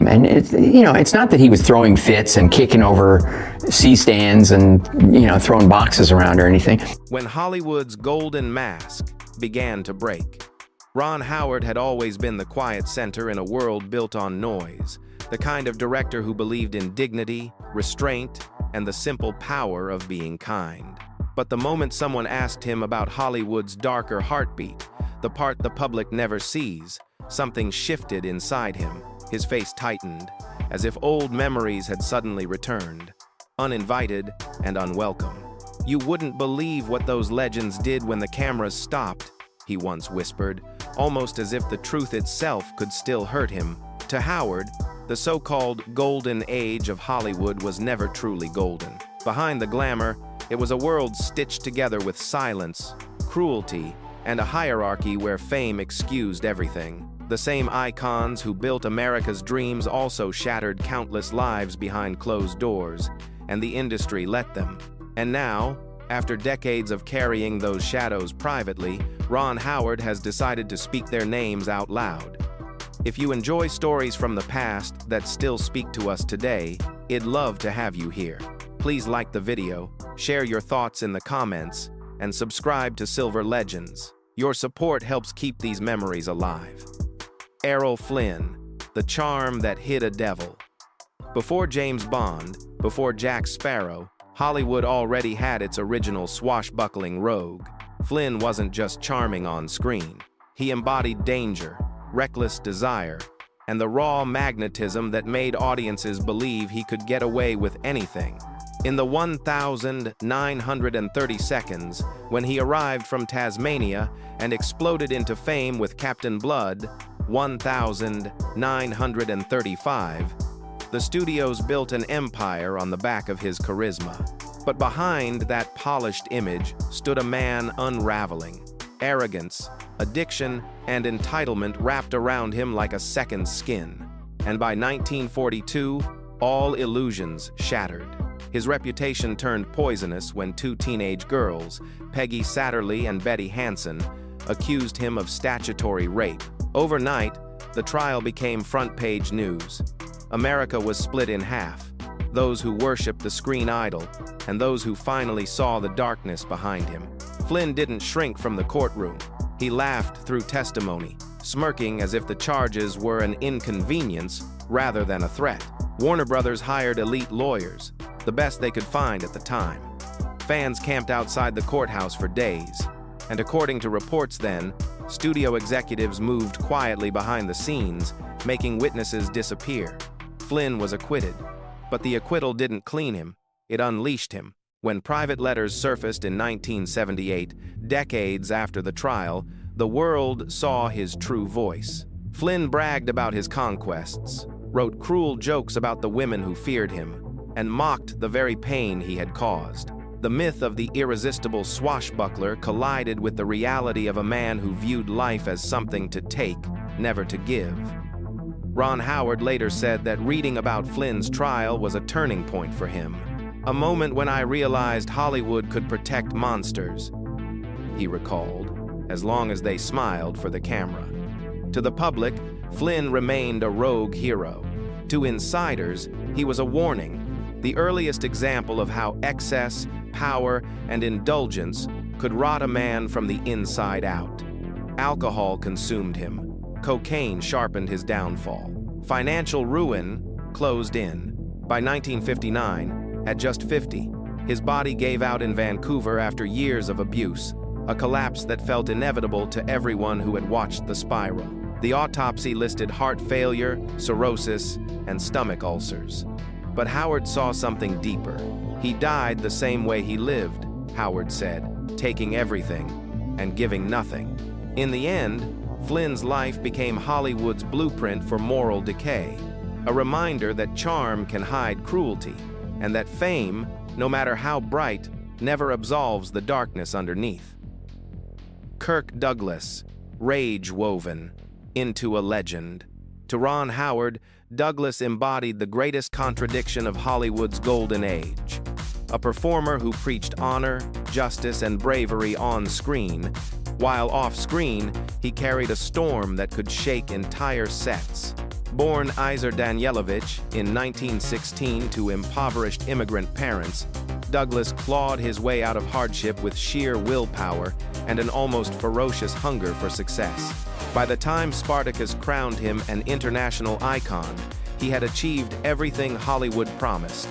And it's not that he was throwing fits and kicking over C-stands and, throwing boxes around or anything. When Hollywood's golden mask began to break, Ron Howard had always been the quiet center in a world built on noise, the kind of director who believed in dignity, restraint, and the simple power of being kind. But the moment someone asked him about Hollywood's darker heartbeat, the part the public never sees, something shifted inside him. His face tightened, as if old memories had suddenly returned, uninvited and unwelcome. "You wouldn't believe what those legends did when the cameras stopped," he once whispered, almost as if the truth itself could still hurt him. To Howard, the so-called golden age of Hollywood was never truly golden. Behind the glamour, it was a world stitched together with silence, cruelty, and a hierarchy where fame excused everything. The same icons who built America's dreams also shattered countless lives behind closed doors, and the industry let them. And now, after decades of carrying those shadows privately, Ron Howard has decided to speak their names out loud. If you enjoy stories from the past that still speak to us today, I'd love to have you here. Please like the video, share your thoughts in the comments, and subscribe to Silver Legends. Your support helps keep these memories alive. Errol Flynn, the charm that hid a devil. Before James Bond, before Jack Sparrow, Hollywood already had its original swashbuckling rogue. Flynn wasn't just charming on screen. He embodied danger, reckless desire, and the raw magnetism that made audiences believe he could get away with anything. In the 1,930 seconds, when he arrived from Tasmania and exploded into fame with Captain Blood, 1,935, the studios built an empire on the back of his charisma. But behind that polished image stood a man unraveling. Arrogance, addiction, and entitlement wrapped around him like a second skin. And by 1942, all illusions shattered. His reputation turned poisonous when two teenage girls, Peggy Satterlee and Betty Hansen, accused him of statutory rape. Overnight, the trial became front-page news. America was split in half, those who worshipped the screen idol and those who finally saw the darkness behind him. Flynn didn't shrink from the courtroom. He laughed through testimony, smirking as if the charges were an inconvenience rather than a threat. Warner Brothers hired elite lawyers, the best they could find at the time. Fans camped outside the courthouse for days, and according to reports then, studio executives moved quietly behind the scenes, making witnesses disappear. Flynn was acquitted, but the acquittal didn't clean him, it unleashed him. When private letters surfaced in 1978, decades after the trial, the world saw his true voice. Flynn bragged about his conquests, wrote cruel jokes about the women who feared him, and mocked the very pain he had caused. The myth of the irresistible swashbuckler collided with the reality of a man who viewed life as something to take, never to give. Ron Howard later said that reading about Flynn's trial was a turning point for him. "A moment when I realized Hollywood could protect monsters," he recalled, as long as they smiled for the camera. To the public, Flynn remained a rogue hero. To insiders, he was a warning, the earliest example of how excess, power, and indulgence could rot a man from the inside out. Alcohol consumed him. Cocaine sharpened his downfall. Financial ruin closed in. By 1959, at just 50, his body gave out in Vancouver after years of abuse, a collapse that felt inevitable to everyone who had watched the spiral. The autopsy listed heart failure, cirrhosis, and stomach ulcers. But Howard saw something deeper. He died the same way he lived, Howard said, taking everything and giving nothing. In the end, Flynn's life became Hollywood's blueprint for moral decay, a reminder that charm can hide cruelty, and that fame, no matter how bright, never absolves the darkness underneath. Kirk Douglas, rage woven into a legend. To Ron Howard, Douglas embodied the greatest contradiction of Hollywood's golden age. A performer who preached honor, justice, and bravery on screen, while off screen, he carried a storm that could shake entire sets. Born Izer Danielovich in 1916 to impoverished immigrant parents, Douglas clawed his way out of hardship with sheer willpower and an almost ferocious hunger for success. By the time Spartacus crowned him an international icon, he had achieved everything Hollywood promised: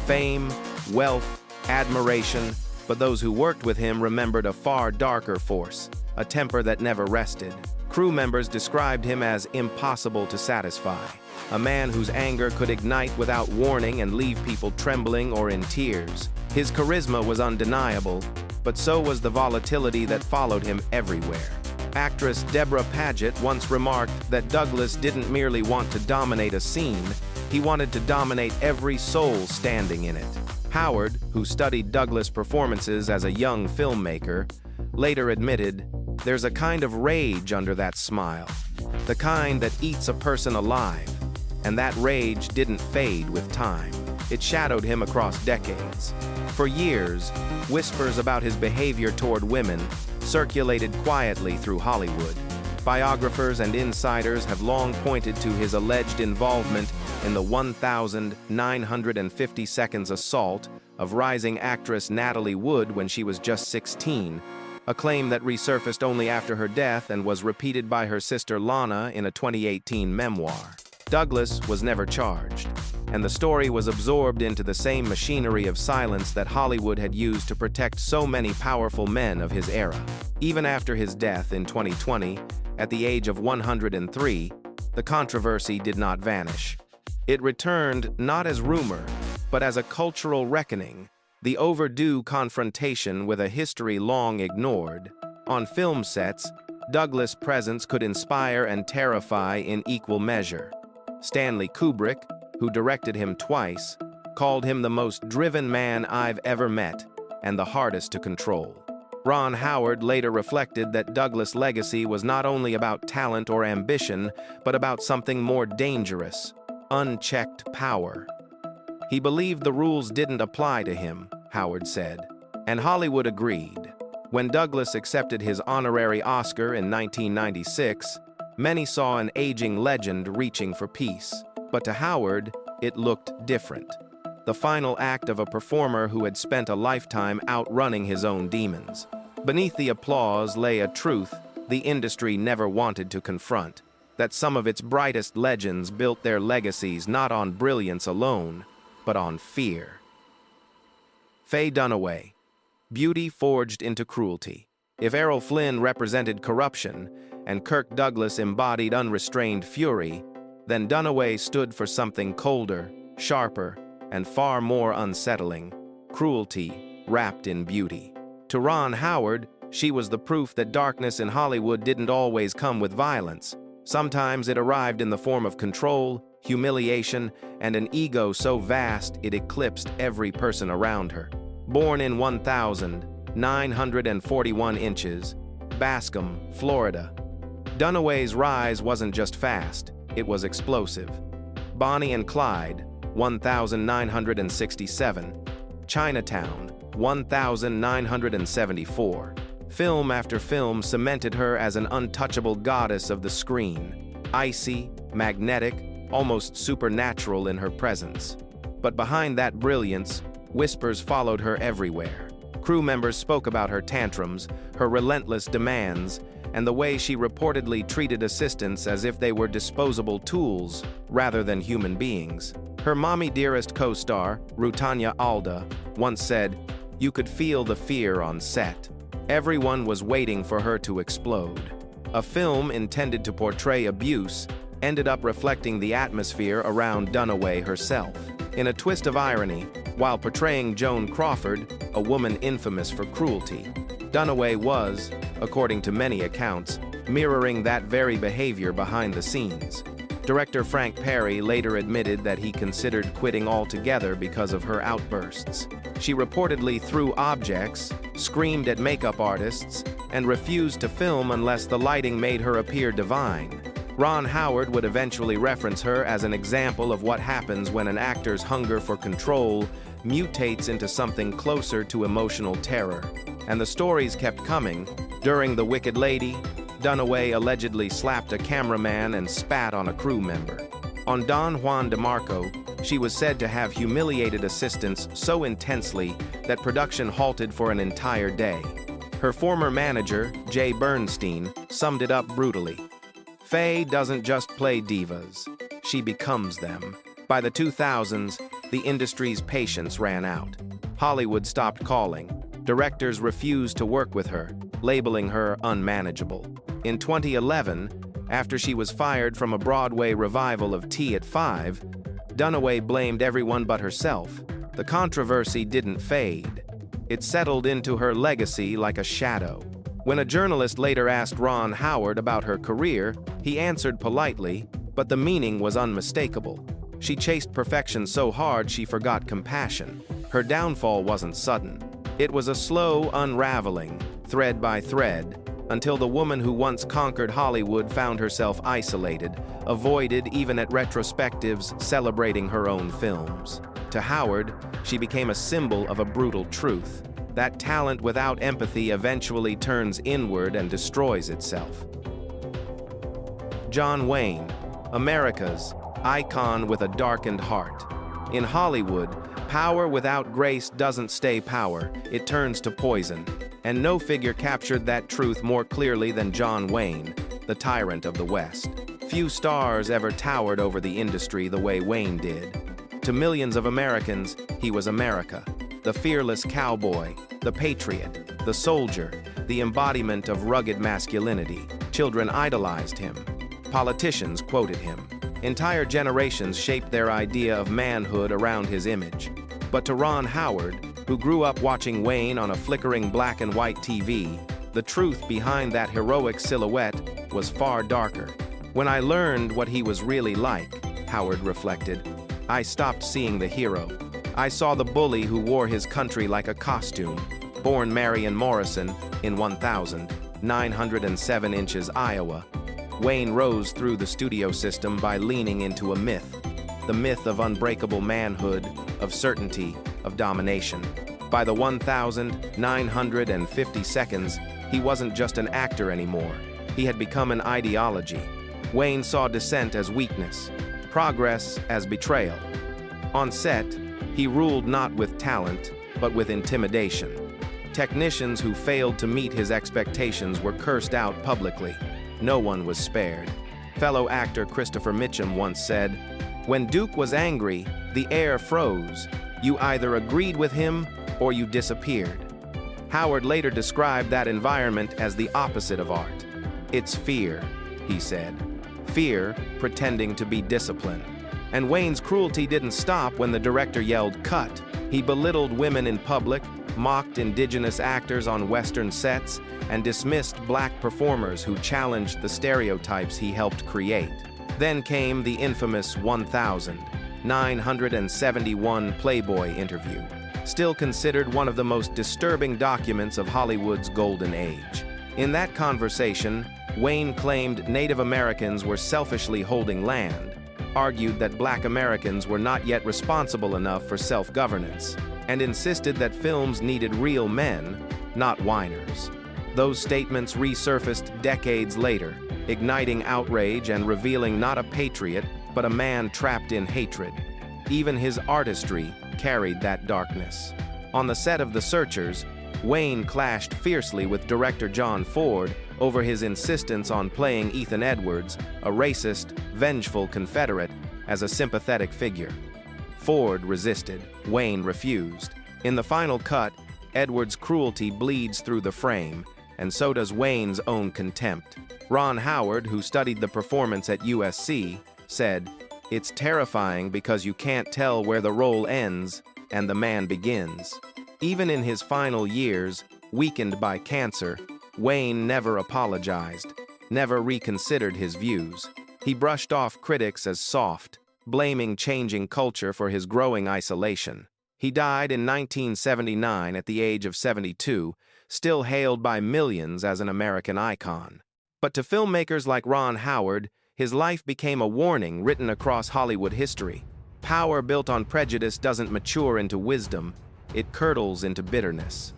fame, wealth, admiration, but those who worked with him remembered a far darker force, a temper that never rested. Crew members described him as impossible to satisfy, a man whose anger could ignite without warning and leave people trembling or in tears. His charisma was undeniable, but so was the volatility that followed him everywhere. Actress Deborah Paget once remarked that Douglas didn't merely want to dominate a scene, he wanted to dominate every soul standing in it. Howard, who studied Douglas' performances as a young filmmaker, later admitted, "There's a kind of rage under that smile, the kind that eats a person alive, and that rage didn't fade with time. It shadowed him across decades." For years, whispers about his behavior toward women circulated quietly through Hollywood. Biographers and insiders have long pointed to his alleged involvement in the 1,950 seconds assault of rising actress Natalie Wood when she was just 16, a claim that resurfaced only after her death and was repeated by her sister Lana in a 2018 memoir. Douglas was never charged, and the story was absorbed into the same machinery of silence that Hollywood had used to protect so many powerful men of his era. Even after his death in 2020, at the age of 103, the controversy did not vanish. It returned not as rumor, but as a cultural reckoning, the overdue confrontation with a history long ignored. On film sets, Douglas' presence could inspire and terrify in equal measure. Stanley Kubrick, who directed him twice, called him the most driven man I've ever met and the hardest to control. Ron Howard later reflected that Douglas' legacy was not only about talent or ambition, but about something more dangerous: unchecked power. He believed the rules didn't apply to him, Howard said, and Hollywood agreed. When Douglas accepted his honorary Oscar in 1996, many saw an aging legend reaching for peace. But to Howard, it looked different. The final act of a performer who had spent a lifetime outrunning his own demons. Beneath the applause lay a truth the industry never wanted to confront: that some of its brightest legends built their legacies not on brilliance alone, but on fear. Faye Dunaway, beauty forged into cruelty. If Errol Flynn represented corruption and Kirk Douglas embodied unrestrained fury, then Dunaway stood for something colder, sharper, and far more unsettling: cruelty wrapped in beauty. To Ron Howard, she was the proof that darkness in Hollywood didn't always come with violence. Sometimes it arrived in the form of control, humiliation, and an ego so vast it eclipsed every person around her. Born in 1,941 inches, Bascom, Florida, Dunaway's rise wasn't just fast, it was explosive. Bonnie and Clyde, 1,967. Chinatown, 1,974. Film after film cemented her as an untouchable goddess of the screen, icy, magnetic, almost supernatural in her presence. But behind that brilliance, whispers followed her everywhere. Crew members spoke about her tantrums, her relentless demands, and the way she reportedly treated assistants as if they were disposable tools rather than human beings. Her Mommy Dearest co-star, Rutanya Alda, once said, "You could feel the fear on set. Everyone was waiting for her to explode." A film intended to portray abuse ended up reflecting the atmosphere around Dunaway herself. In a twist of irony, while portraying Joan Crawford, a woman infamous for cruelty, Dunaway was, according to many accounts, mirroring that very behavior behind the scenes. Director Frank Perry later admitted that he considered quitting altogether because of her outbursts. She reportedly threw objects, screamed at makeup artists, and refused to film unless the lighting made her appear divine. Ron Howard would eventually reference her as an example of what happens when an actor's hunger for control mutates into something closer to emotional terror. And the stories kept coming. During The Wicked Lady, Dunaway allegedly slapped a cameraman and spat on a crew member. On Don Juan DeMarco, she was said to have humiliated assistants so intensely that production halted for an entire day. Her former manager, Jay Bernstein, summed it up brutally. Faye doesn't just play divas, she becomes them. By the 2000s, the industry's patience ran out. Hollywood stopped calling. Directors refused to work with her, labeling her unmanageable. In 2011, after she was fired from a Broadway revival of Tea at 5, Dunaway blamed everyone but herself. The controversy didn't fade. It settled into her legacy like a shadow. When a journalist later asked Ron Howard about her career, he answered politely, but the meaning was unmistakable. She chased perfection so hard she forgot compassion. Her downfall wasn't sudden. It was a slow unraveling, thread by thread, until the woman who once conquered Hollywood found herself isolated, avoided even at retrospectives celebrating her own films. To Howard, she became a symbol of a brutal truth. That talent without empathy eventually turns inward and destroys itself. John Wayne, America's icon with a darkened heart. In Hollywood, power without grace doesn't stay power, it turns to poison. And no figure captured that truth more clearly than John Wayne, the tyrant of the West. Few stars ever towered over the industry the way Wayne did. To millions of Americans, he was America, the fearless cowboy, the patriot, the soldier, the embodiment of rugged masculinity. Children idolized him. Politicians quoted him. Entire generations shaped their idea of manhood around his image. But to Ron Howard, who grew up watching Wayne on a flickering black and white TV, the truth behind that heroic silhouette was far darker. When I learned what he was really like, Howard reflected, I stopped seeing the hero. I saw the bully who wore his country like a costume. Born Marion Morrison in 1907 inches, Iowa, Wayne rose through the studio system by leaning into a myth. The myth of unbreakable manhood, of certainty, of domination. By the 1950 seconds, he wasn't just an actor anymore. He had become an ideology. Wayne saw dissent as weakness, progress as betrayal. On set, he ruled not with talent, but with intimidation. Technicians who failed to meet his expectations were cursed out publicly. No one was spared. Fellow actor Christopher Mitchum once said, "When Duke was angry, the air froze. You either agreed with him or you disappeared." Howard later described that environment as the opposite of art. It's fear, he said. Fear pretending to be discipline. And Wayne's cruelty didn't stop when the director yelled, "Cut." He belittled women in public, mocked indigenous actors on Western sets, and dismissed black performers who challenged the stereotypes he helped create. Then came the infamous 1971 Playboy interview, still considered one of the most disturbing documents of Hollywood's golden age. In that conversation, Wayne claimed Native Americans were selfishly holding land, argued that Black Americans were not yet responsible enough for self-governance, and insisted that films needed real men, not whiners. Those statements resurfaced decades later, igniting outrage and revealing not a patriot, but a man trapped in hatred. Even his artistry carried that darkness. On the set of The Searchers, Wayne clashed fiercely with director John Ford over his insistence on playing Ethan Edwards, a racist, vengeful Confederate, as a sympathetic figure. Ford resisted. Wayne refused. In the final cut, Edwards' cruelty bleeds through the frame, and so does Wayne's own contempt. Ron Howard, who studied the performance at USC, said, "It's terrifying because you can't tell where the role ends and the man begins." Even in his final years, weakened by cancer, Wayne never apologized, never reconsidered his views. He brushed off critics as soft, blaming changing culture for his growing isolation. He died in 1979 at the age of 72, still hailed by millions as an American icon. But to filmmakers like Ron Howard, his life became a warning written across Hollywood history. Power built on prejudice doesn't mature into wisdom, it curdles into bitterness.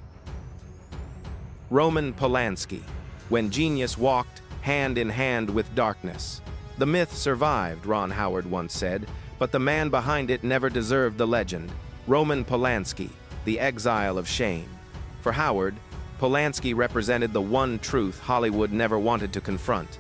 Roman Polanski, when genius walked hand in hand with darkness. The myth survived, Ron Howard once said, but the man behind it never deserved the legend. Roman Polanski, the exile of shame. For Howard, Polanski represented the one truth Hollywood never wanted to confront,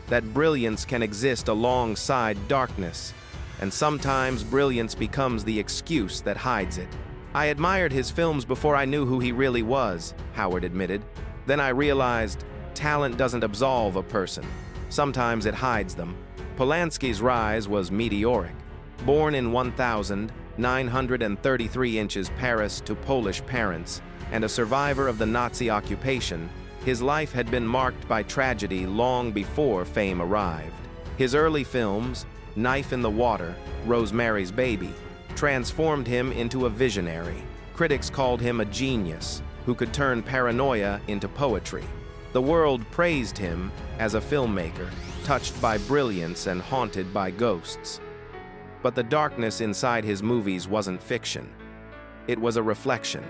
that brilliance can exist alongside darkness, and sometimes brilliance becomes the excuse that hides it. I admired his films before I knew who he really was, Howard admitted. Then I realized talent doesn't absolve a person. Sometimes it hides them. Polanski's rise was meteoric. Born in 1933 inches Paris to Polish parents, and a survivor of the Nazi occupation, his life had been marked by tragedy long before fame arrived. His early films, Knife in the Water, Rosemary's Baby, transformed him into a visionary. Critics called him a genius who could turn paranoia into poetry. The world praised him as a filmmaker, touched by brilliance and haunted by ghosts. But the darkness inside his movies wasn't fiction. It was a reflection.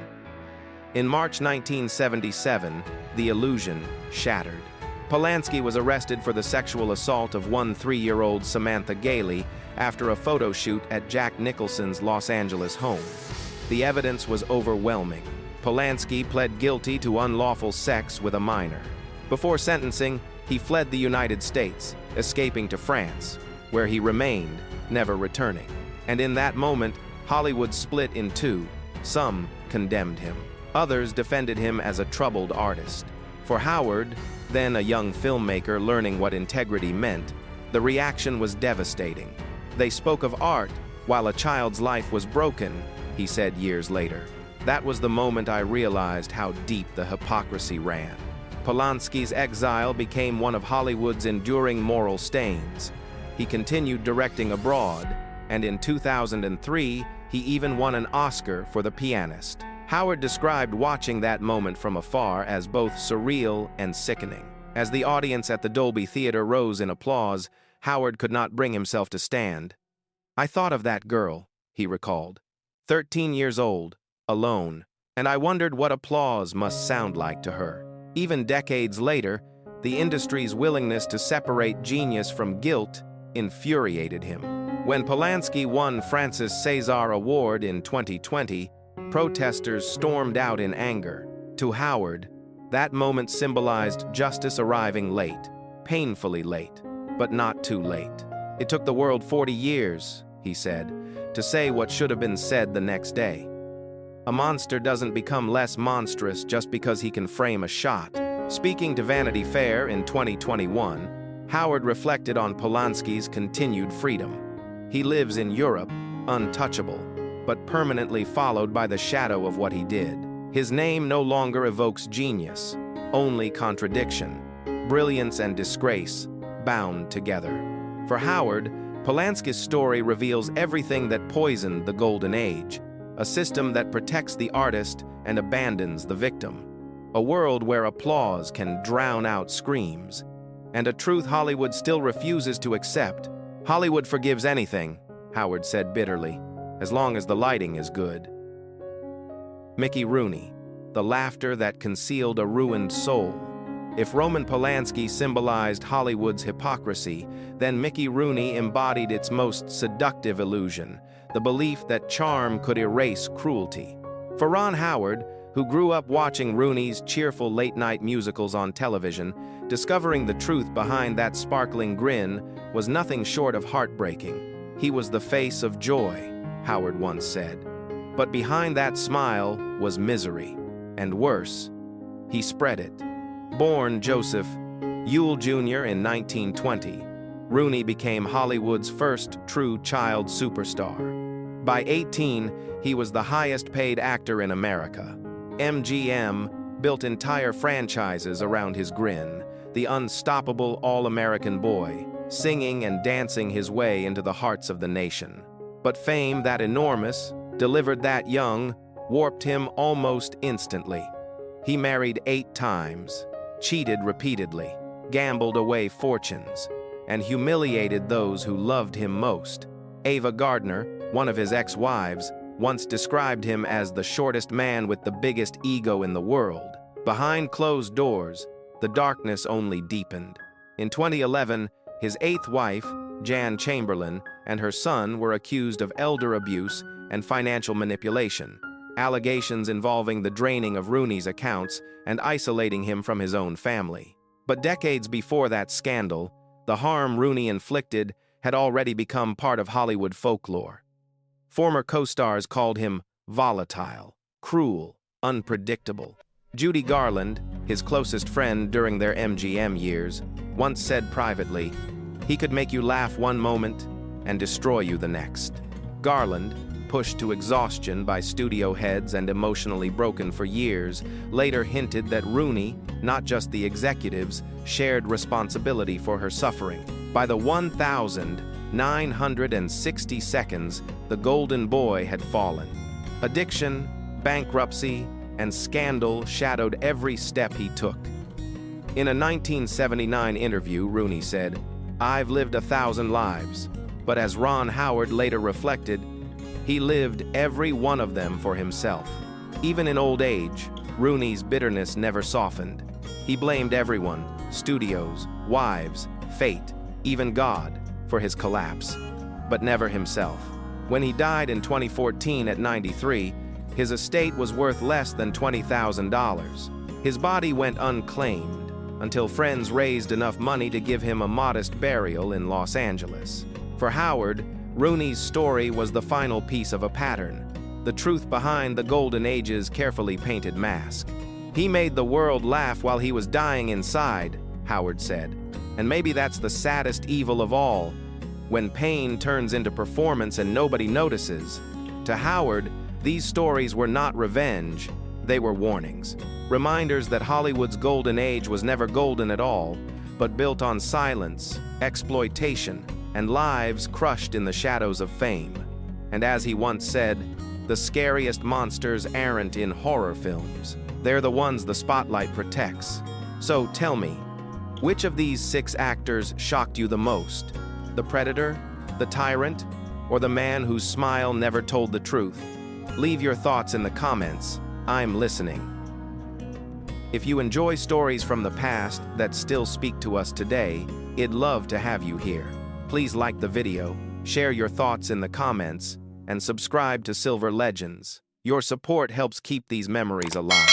In March 1977, the illusion shattered. Polanski was arrested for the sexual assault of 3-year-old Samantha Gailey after a photo shoot at Jack Nicholson's Los Angeles home. The evidence was overwhelming. Polanski pled guilty to unlawful sex with a minor. Before sentencing, he fled the United States, escaping to France, where he remained, never returning. And in that moment, Hollywood split in two. Some condemned him. Others defended him as a troubled artist. For Howard, then a young filmmaker learning what integrity meant, the reaction was devastating. They spoke of art while a child's life was broken, he said years later. That was the moment I realized how deep the hypocrisy ran. Polanski's exile became one of Hollywood's enduring moral stains. He continued directing abroad, and in 2003, he even won an Oscar for The Pianist. Howard described watching that moment from afar as both surreal and sickening. As the audience at the Dolby Theater rose in applause, Howard could not bring himself to stand. "I thought of that girl," he recalled, 13 years old, alone, and I wondered what applause must sound like to her. Even decades later, the industry's willingness to separate genius from guilt infuriated him. When Polanski won Francis César Award in 2020, protesters stormed out in anger. To Howard, that moment symbolized justice arriving late, painfully late, but not too late. It took the world 40 years, he said, to say what should have been said the next day. A monster doesn't become less monstrous just because he can frame a shot. Speaking to Vanity Fair in 2021, Howard reflected on Polanski's continued freedom. He lives in Europe, untouchable, but permanently followed by the shadow of what he did. His name no longer evokes genius, only contradiction, brilliance and disgrace, bound together. For Howard, Polanski's story reveals everything that poisoned the Golden Age, a system that protects the artist and abandons the victim, a world where applause can drown out screams, and a truth Hollywood still refuses to accept. Hollywood forgives anything, Howard said bitterly, as long as the lighting is good. Mickey Rooney, the laughter that concealed a ruined soul. If Roman Polanski symbolized Hollywood's hypocrisy, then Mickey Rooney embodied its most seductive illusion, the belief that charm could erase cruelty. For Ron Howard, who grew up watching Rooney's cheerful late-night musicals on television, discovering the truth behind that sparkling grin was nothing short of heartbreaking. He was the face of joy, Howard once said. But behind that smile was misery, and worse, he spread it. Born Joseph Ewell Jr. in 1920, Rooney became Hollywood's first true child superstar. By 18, he was the highest-paid actor in America. MGM built entire franchises around his grin, the unstoppable all-American boy, singing and dancing his way into the hearts of the nation. But fame that enormous, delivered that young, warped him almost instantly. He married 8 times, cheated repeatedly, gambled away fortunes, and humiliated those who loved him most. Ava Gardner, one of his ex-wives, once described him as the shortest man with the biggest ego in the world. Behind closed doors, the darkness only deepened. In 2011, His eighth wife, Jan Chamberlain, and her son were accused of elder abuse and financial manipulation, allegations involving the draining of Rooney's accounts and isolating him from his own family. But decades before that scandal, the harm Rooney inflicted had already become part of Hollywood folklore. Former co-stars called him volatile, cruel, unpredictable. Judy Garland, his closest friend during their MGM years, once said privately, "He could make you laugh one moment and destroy you the next." Garland, pushed to exhaustion by studio heads and emotionally broken for years, later hinted that Rooney, not just the executives, shared responsibility for her suffering. By the 1,960 seconds, the golden boy had fallen. Addiction, bankruptcy, and scandal shadowed every step he took. In a 1979 interview, Rooney said, "I've lived 1,000 lives," but as Ron Howard later reflected, he lived every one of them for himself. Even in old age, Rooney's bitterness never softened. He blamed everyone, studios, wives, fate, even God, for his collapse, but never himself. When he died in 2014 at 93, his estate was worth less than $20,000. His body went unclaimed until friends raised enough money to give him a modest burial in Los Angeles. For Howard, Rooney's story was the final piece of a pattern, the truth behind the Golden Age's carefully painted mask. "He made the world laugh while he was dying inside," Howard said. And maybe that's the saddest evil of all, when pain turns into performance and nobody notices. To Howard, these stories were not revenge, they were warnings. Reminders that Hollywood's golden age was never golden at all, but built on silence, exploitation, and lives crushed in the shadows of fame. And as he once said, the scariest monsters aren't in horror films. They're the ones the spotlight protects. So tell me, which of these 6 actors shocked you the most? The predator, the tyrant, or the man whose smile never told the truth? Leave your thoughts in the comments. I'm listening. If you enjoy stories from the past that still speak to us today, I'd love to have you here. Please like the video, share your thoughts in the comments, and subscribe to Silver Legends. Your support helps keep these memories alive.